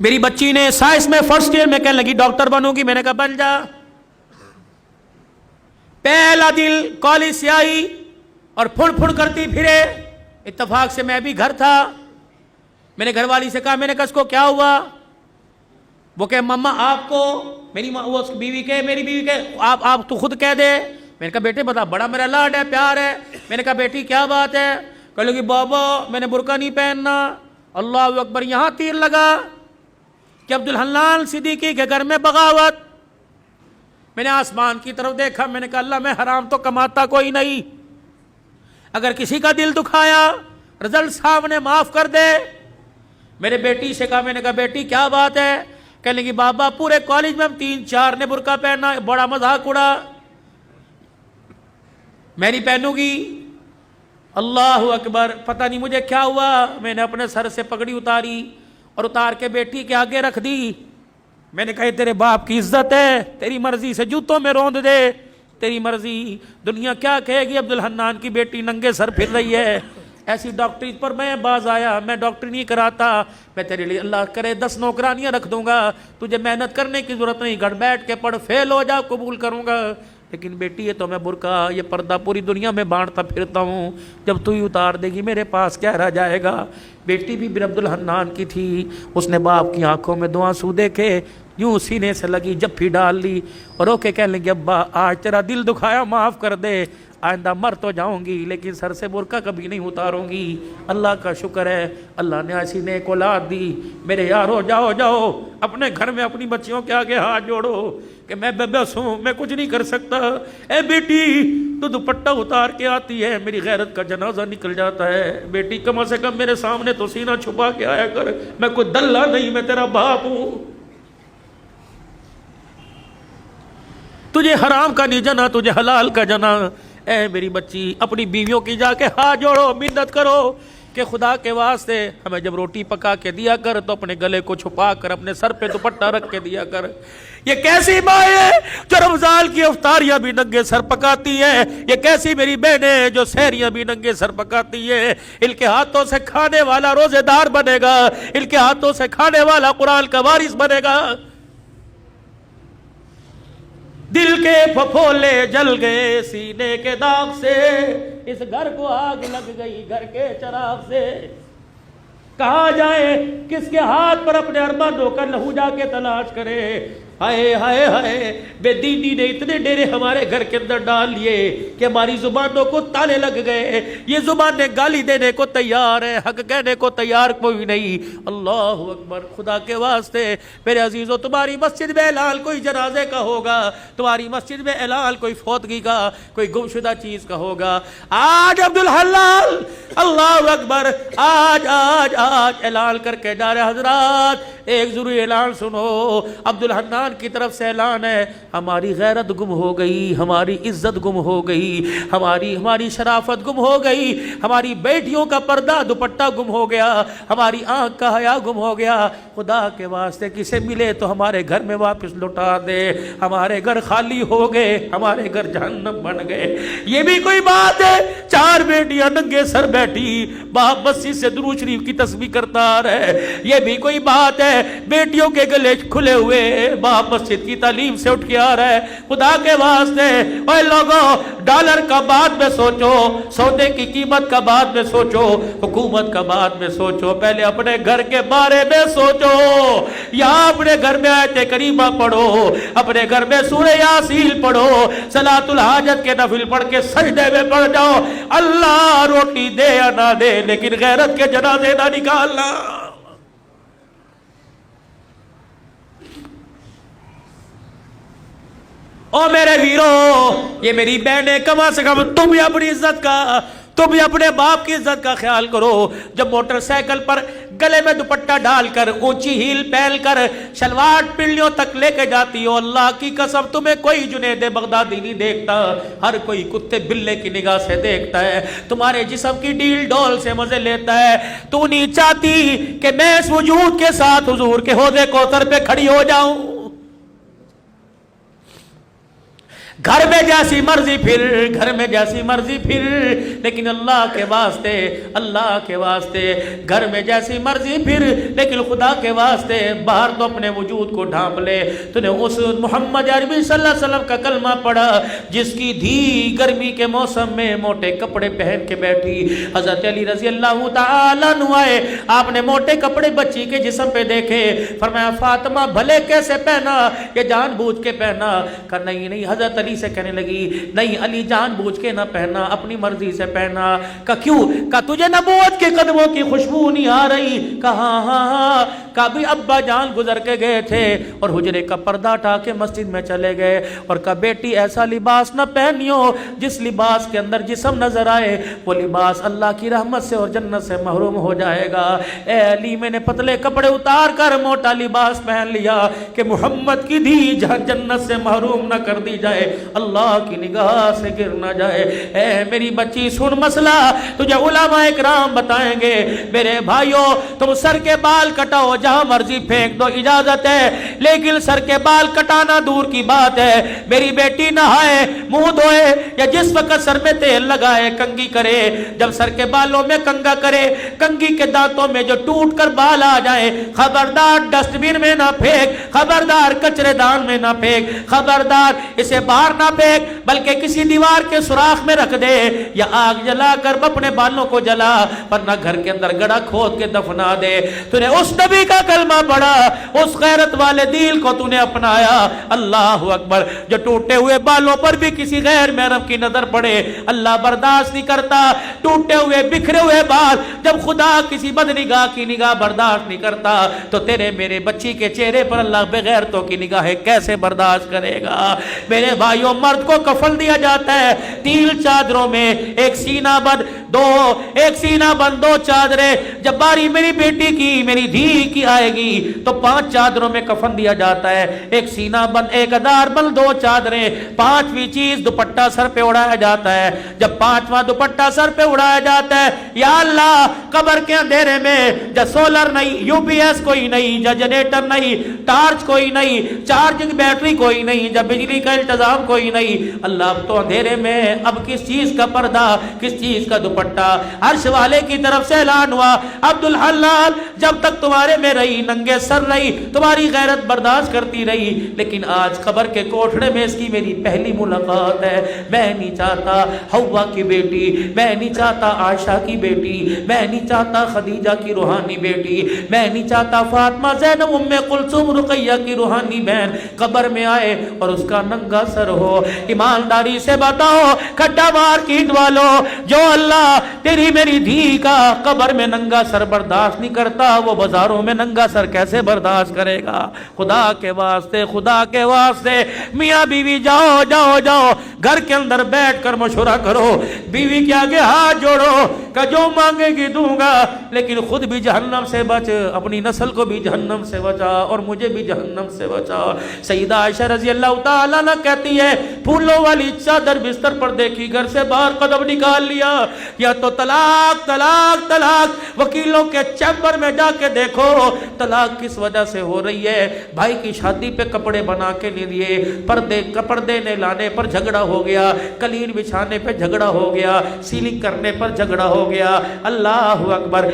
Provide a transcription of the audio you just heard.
میری بچی نے سائنس میں فرسٹ ایئر میں کہنے لگی ڈاکٹر بنوں گی. میں نے کہا بن جا. پہلا دن کالج سے آئی اور پھڑ پھڑ کرتی پھرے. اتفاق سے میں بھی گھر تھا. میں نے گھر والی سے کہا, میں نے کہا اس کو کیا ہوا؟ وہ کہ مما آپ کو, میری بیوی کے, میری بیوی کے, آپ تو خود کہہ دے. میں نے کہا بیٹے بتا, بڑا میرا لاڈ ہے, پیار ہے. میں نے کہا بیٹی کیا بات ہے؟ کہنے لگی بابا میں نے برقع نہیں پہننا. اللہ اکبر. یہاں تیر لگا کہ عبدالحنان صدیقی کے گھر میں بغاوت. میں نے آسمان کی طرف دیکھا. میں نے کہا اللہ میں حرام تو کماتا کوئی نہیں, اگر کسی کا دل دکھایا رزلٹ صاحب نے معاف کر دے. میرے بیٹی سے کہا, میں نے کہا بیٹی کیا بات ہے؟ کہنے لگی بابا پورے کالج میں ہم 3-4 نے برقع پہنا, بڑا مذاق اڑا, میں نہیں پہنوں گی. اللہ اکبر. پتہ نہیں مجھے کیا ہوا, میں نے اپنے سر سے پگڑی اتاری اور اتار کے بیٹی کے آگے رکھ دی. میں نے کہا تیرے باپ کی عزت ہے, تیری مرضی سے جوتوں میں روند دے, تیری مرضی. دنیا کیا کہے گی عبدالحنان کی بیٹی ننگے سر پھر رہی ہے. ایسی ڈاکٹری پر میں باز آیا. میں ڈاکٹری نہیں کراتا, میں تیرے لیے اللہ کرے 10 نوکرانیاں رکھ دوں گا, تجھے محنت کرنے کی ضرورت نہیں, گھر بیٹھ کے پڑھ, فیل ہو جا قبول کروں گا. لیکن بیٹی یہ تو میں برقع یہ پردہ پوری دنیا میں بانٹتا پھرتا ہوں, جب تو ہی اتار دے گی میرے پاس کیا رہ جائے گا. بیٹی بھی بن عبدالحنان کی تھی. اس نے باپ کی آنکھوں میں 2 آنسو دیکھے, یوں سینے سے لگی جپھی ڈال لی اور اوکے کہنے لگی ابا آج تیرا دل دکھایا معاف کر دے, آئندہ مر تو جاؤں گی لیکن سر سے برقع کبھی نہیں اتاروں گی. اللہ کا شکر ہے اللہ نے ایسی نیک اولاد دی. میرے یارو جاؤ جاؤ اپنے گھر میں اپنی بچیوں کے آگے ہاتھ جوڑو کہ میں بے بس ہوں, میں کچھ نہیں کر سکتا. اے بیٹی تو دوپٹہ اتار کے آتی ہے, میری غیرت کا جنازہ نکل جاتا ہے. بیٹی کم از کم میرے سامنے تو سینہ چھپا کے آیا کر, میں کوئی دلہ نہیں, میں تیرا باپ ہوں. تجھے حرام کا نہیں جنا, تجھے حلال کا جنا. اے میری بچی اپنی بیویوں کی جا کے ہاتھ جوڑو, منت کرو کہ خدا کے واسطے ہمیں جب روٹی پکا کے دیا کر تو اپنے گلے کو چھپا کر اپنے سر پہ دوپٹہ رکھ کے دیا کر. یہ کیسی ماں ہے جو رمضان کی افطاریاں بھی ننگے سر پکاتی ہے؟ یہ کیسی میری بہنیں جو سحریاں بھی ننگے سر پکاتی ہے؟ ان کے ہاتھوں سے کھانے والا روزے دار بنے گا, ان کے ہاتھوں سے کھانے والا قرآن کا وارث بنے گا. دل کے پھپھولے جل گئے سینے کے داغ سے, اس گھر کو آگ لگ گئی گھر کے چراغ سے. کہاں جائے, کس کے ہاتھ پر اپنے ارمانوں کا لہو جا کے تلاش کرے. ہائے ہائے ہائے, بے دینی نے اتنے ڈیرے ہمارے گھر کے اندر ڈال لیے کہ ہماری زبانوں کو تالے لگ گئے. یہ زبانیں گالی دینے کو تیار ہے, حق کہنے کو تیار کوئی نہیں. اللہ اکبر. خدا کے واسطے میرے عزیزو, تمہاری مسجد میں اعلان کوئی جنازے کا ہوگا, تمہاری مسجد میں اعلان کوئی فوتگی کا, کوئی گمشدہ چیز کا ہوگا. آج عبدالحلال, اللہ اکبر, آج آج آج اعلان کر کے جا رہے. حضرات ایک ضروری اعلان سنو, عبدالحنان کی طرف سے اعلان ہے, ہماری غیرت گم ہو گئی, ہماری عزت گم ہو گئی, ہماری شرافت گم ہو گئی, ہماری بیٹیوں کا پردہ دوپٹہ گم ہو گیا, ہماری آنکھ کا حیا گم ہو گیا. خدا کے واسطے کسے ملے تو ہمارے گھر میں واپس لوٹا دے. ہمارے گھر خالی ہو گئے, ہمارے گھر جہنم بن گئے. یہ بھی کوئی بات ہے؟ 4 بیٹیاں ننگے سر بیٹھی, باپ مسجد سے درود شریف کی تسبیح کرتا آ رہا ہے. یہ بھی کوئی بات ہے؟ بیٹیوں کے گلے کھلے ہوئے, باپ مسجد کی تعلیم سے اٹھ کے آ رہا ہے. خدا کے واسطے اے لوگوں, ڈالر کا بعد میں سوچو, سودے کی قیمت کا بعد میں سوچو, حکومت کا بعد میں سوچو, پہلے اپنے گھر کے بارے میں سوچو. یا اپنے گھر میں آیت کریمہ پڑھو, اپنے گھر میں سورہ یاسین پڑھو, صلاۃ الحاجت کے نفل پڑھ کے سجدے میں پڑھ جاؤ. اللہ روٹی دے یا نہ دے لیکن غیرت کے جنازے نہ نکالنا. او میرے ویرو, یہ میری بہنیں, کم از کم تم بھی اپنی عزت کا, تم بھی اپنے باپ کی عزت کا خیال کرو. جب موٹر سائیکل پر گلے میں دوپٹہ ڈال کر, اونچی ہیل پہن کر, شلوار پنڈلیوں تک لے کے جاتی ہو, اللہ کی قسم تمہیں کوئی جنید بغدادی نہیں دیکھتا, ہر کوئی کتے بلے کی نگاہ سے دیکھتا ہے. تمہارے جسم کی ڈیل ڈول سے مزے لیتا ہے. تو نہیں چاہتی کہ میں اس وجود کے ساتھ حضور کے حوض کوثر پہ کھڑی ہو جاؤں. گھر میں جیسی مرضی پھر، گھر میں جیسی مرضی پھر، لیکن اللہ کے واسطے، اللہ کے واسطے گھر میں جیسی مرضی پھر، لیکن خدا کے واسطے باہر تو اپنے وجود کو ڈھانپ لے۔ تو نے اس محمد عربی صلی اللہ علیہ وسلم کا کلمہ پڑھا جس کی دھی گرمی کے موسم میں موٹے کپڑے پہن کے بیٹھی۔ حضرت علی رضی اللہ تعالیٰ عنہ آئے، آپ نے موٹے کپڑے بچی کے جسم پہ دیکھے، فرمایا فاطمہ بھلے کیسے پہنا، یہ جان بوجھ کے پہنا؟ کہا نہیں نہیں۔ حضرت علی سے کہنے لگی نہیں علی جان بوجھ کے نہ پہنا، اپنی مرضی سے پہنا۔ کہا کیوں؟ کہا تجھے نبوت کے قدموں کی خوشبو نہیں آ رہی؟ کہا ہاں ہاں۔ کہا بھی ابا جان گزر کے گئے تھے اور حجرے کا پردہ ہٹا کے مسجد میں چلے گئے، اور کہا بیٹی ایسا لباس نہ پہنیو جس لباس کے اندر جسم نظر آئے، وہ لباس اللہ کی رحمت سے اور جنت سے محروم ہو جائے گا۔ اے علی میں نے پتلے کپڑے اتار کر موٹا لباس پہن لیا کہ محمد کی دھی جنت سے محروم نہ کر دی جائے، اللہ کی نگاہ سے گر نہ جائے۔ اے میری بچی سن مسئلہ تجھے علماء اکرام بتائیں گے۔ میرے بھائیوں تم سر کے بال کٹاؤ جہاں مرضی پھینک دو، اجازت ہے، لیکن سر کے بال کٹانا دور کی بات ہے۔ میری بیٹی نہائے، منہ دھوئے، یا جس وقت سر میں تیل لگائے کنگھی کرے، جب سر کے بالوں میں کنگھا کرے، کنگھی کے دانتوں میں جو ٹوٹ کر بال آ جائے، خبردار ڈسٹ بن میں نہ پھینک، خبردار کچرے دان میں نہ پھینک، خبردار اسے باہر نہ پھینک، بلکہ کسی دیوار کے سوراخ میں رکھ دے یا آگ جلا کر اپنے بالوں کو جلا، ورنہ گھر کے اندر گڑھا کھود کے دفنا دے۔ تو نے اس نبی کا کلمہ پڑھا، اس غیرت والے دل کو تو نے اپنایا۔ اللہ اکبر۔ جو ٹوٹے ہوئے بالوں پر بھی کسی غیر محرم کی نظر پڑے اللہ برداشت نہیں کرتا۔ ٹوٹے ہوئے بکھرے ہوئے بال جب خدا کسی بدنگاہ کی نگاہ برداشت نہیں کرتا تو تیرے میرے بچی کے چہرے پر اللہ بغیرتوں کی نگاہیں کیسے برداشت کرے گا؟ میرے بھائیوں مرد کو کفن دیا جاتا ہے 3 چادروں میں، ایک سینہ بند دو چادریں۔ جب باری میری بیٹی کی میری دھی کی آئے گی تو 5 چادروں میں کفن دیا جاتا ہے، ایک سینہ بند، ایک ادار بند، 2 چادریں، 5ویں چیز دوپٹہ سر پہ اڑایا جاتا ہے۔ جب 5واں دوپٹہ سر پہ اڑایا جاتا ہے، یا اللہ قبر کے اندھیرے میں جب سولر نہیں، UPS کوئی نہیں، جب جنریٹر نہیں، ٹارچ کوئی نہیں، چارجنگ بیٹری کوئی نہیں، جب بجلی کا انتظام کوئی نہیں، اللہ اب تو اندھیرے میں اب کس چیز کا پردہ، کس چیز کا دوپٹہ؟ عرش والے کی طرف سے اعلان ہوا عبدالحلال جب تک تمہارے میں رہی ننگے سر رہی، تمہاری غیرت برداشت کرتی رہی، لیکن آج قبر کے کوٹھڑے میں اس کی میری پہلی ملاقات ہے۔ میں نہیں چاہتا حوا کی بیٹی، میں نہیں چاہتا عائشہ کی بیٹی، میں نہیں چاہتا خدیجہ کی روحانی بیٹی، میں نہیں چاہتا فاطمہ زینب ام کلثوم رقیہ کی روحانی بہن قبر میں آئے اور اس کا ننگا سر ہو۔ ایمانداری سے بتاؤ کھڈا مارکیٹ والوں، جو اللہ تیری میری دھی کا قبر میں ننگا سر برداشت نہیں کرتا، وہ بازاروں میں ننگا سر کیسے برداشت کرے گا؟ خدا کے واسطے، خدا کے واسطے میاں بیوی جاؤ جاؤ جاؤ گھر کے اندر بیٹھ کر مشورہ کرو، بیوی کے آگے ہاتھ جوڑو کہ جو مانگے گی دوں گا، لیکن خود بھی جہنم سے بچ، اپنی نسل کو بھی جہنم سے بچا اور مجھے بھی جہنم سے بچا۔ سیدہ عائشہ رضی اللہ تعالیٰ عنہ کہتی ہے پھولوں والی چادر بستر پر دیکھی، گھر سے باہر قدم نکال لیا، یا تو طلاق طلاق طلاق، وکیلوں کے چیمبر میں جا کے دیکھو طلاق کس وجہ سے ہو رہی ہے۔ بھائی کی شادی پہ کپڑے بنا کے نہیں دیے، پردے نے لانے پر جھگڑا ہو گیا، قلین بچھانے پہ جھگڑا ہو گیا، سیلنگ کرنے پر جھگڑا ہو گیا۔ اللہ اکبر۔